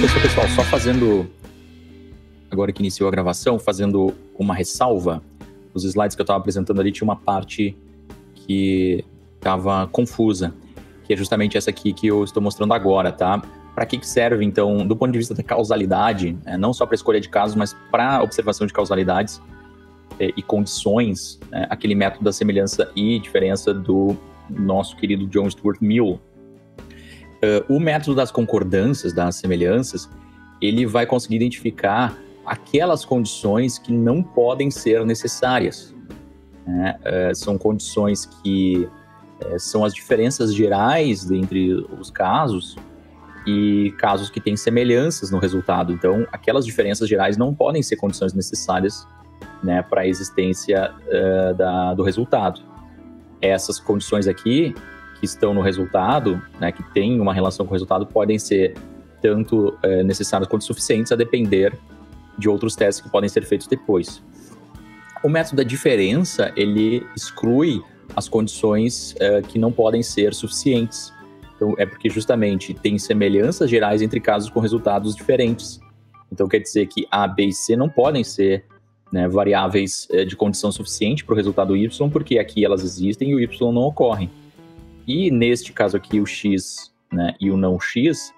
Pessoal, só fazendo, agora que iniciou a gravação, fazendo uma ressalva. Os slides que eu estava apresentando ali tinha uma parte que estava confusa, que é justamente essa aqui que eu estou mostrando agora, tá? Para que serve, então, do ponto de vista da causalidade, não só para escolha de casos, mas para observação de causalidades e condições, aquele método da semelhança e diferença do nosso querido John Stuart Mill. O método das concordâncias, das semelhanças, ele vai conseguir identificar aquelas condições que não podem ser necessárias. São condições que são as diferenças gerais entre os casos e casos que têm semelhanças no resultado. Então, aquelas diferenças gerais não podem ser condições necessárias, para a existência do resultado. Essas condições aqui, que estão no resultado, que têm uma relação com o resultado, podem ser tanto necessárias quanto suficientes, a depender de outros testes que podem ser feitos depois. O método da diferença, ele exclui as condições que não podem ser suficientes. Então, é porque justamente tem semelhanças gerais entre casos com resultados diferentes. Então, quer dizer que A, B e C não podem ser variáveis de condição suficiente para o resultado Y, porque aqui elas existem e o Y não ocorre. E neste caso aqui, o X e o não X,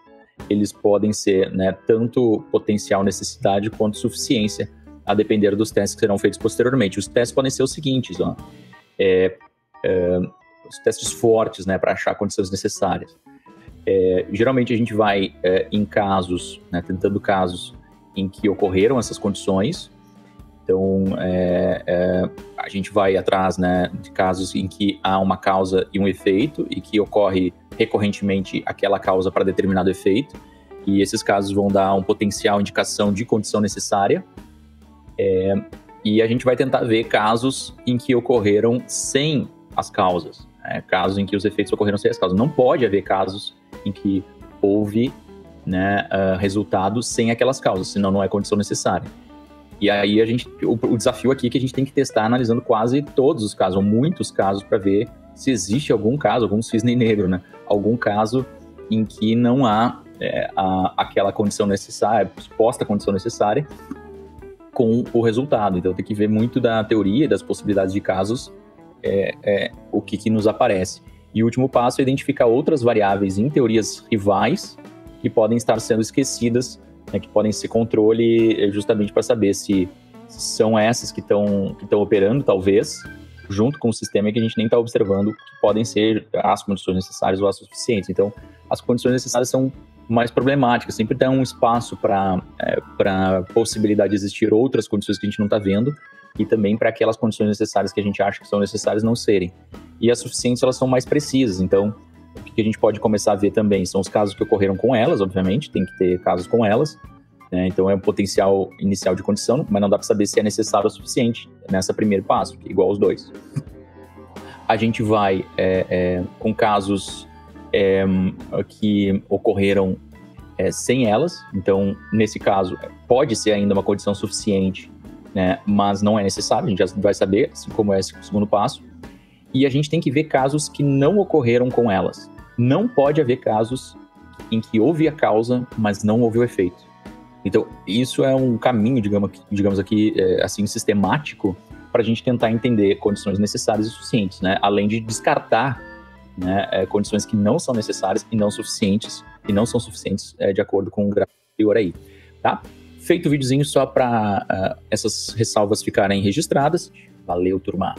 eles podem ser tanto potencial necessidade quanto suficiência, a depender dos testes que serão feitos posteriormente. Os testes podem ser os seguintes, os testes fortes, para achar condições necessárias. Geralmente a gente vai em casos, tentando casos em que ocorreram essas condições. Então, a gente vai atrás de casos em que há uma causa e um efeito e que ocorre recorrentemente aquela causa para determinado efeito. E esses casos vão dar um potencial indicação de condição necessária. E a gente vai tentar ver casos em que ocorreram sem as causas. Casos em que os efeitos ocorreram sem as causas. Não pode haver casos em que houve resultado sem aquelas causas, senão não é condição necessária. E aí o desafio aqui é que a gente tem que testar analisando quase todos os casos, ou muitos casos, para ver se existe algum caso, algum cisne negro, algum caso em que não há aquela condição necessária, suposta condição necessária, com o resultado. Então tem que ver muito da teoria e das possibilidades de casos, o que nos aparece. E o último passo é identificar outras variáveis em teorias rivais que podem estar sendo esquecidas, que podem ser controle justamente para saber se são essas que estão operando, talvez, junto com o sistema que a gente nem está observando, que podem ser as condições necessárias ou as suficientes. Então, as condições necessárias são mais problemáticas, sempre tem um espaço para possibilidade de existir outras condições que a gente não está vendo, e também para aquelas condições necessárias que a gente acha que são necessárias não serem. E as suficientes, elas são mais precisas. Então, o que a gente pode começar a ver também são os casos que ocorreram com elas, obviamente, tem que ter casos com elas, então é um potencial inicial de condição, mas não dá para saber se é necessário o suficiente nessa primeiro passo, que é igual aos dois. A gente vai com casos que ocorreram sem elas, então nesse caso pode ser ainda uma condição suficiente, mas não é necessário, a gente já vai saber, assim como é esse segundo passo. E a gente tem que ver casos que não ocorreram com elas. Não pode haver casos em que houve a causa, mas não houve o efeito. Então, isso é um caminho, digamos aqui, assim, sistemático, para a gente tentar entender condições necessárias e suficientes, além de descartar condições que não são necessárias e não suficientes, e não são suficientes de acordo com o gráfico anterior aí, tá? Feito o videozinho só para essas ressalvas ficarem registradas. Valeu, turma!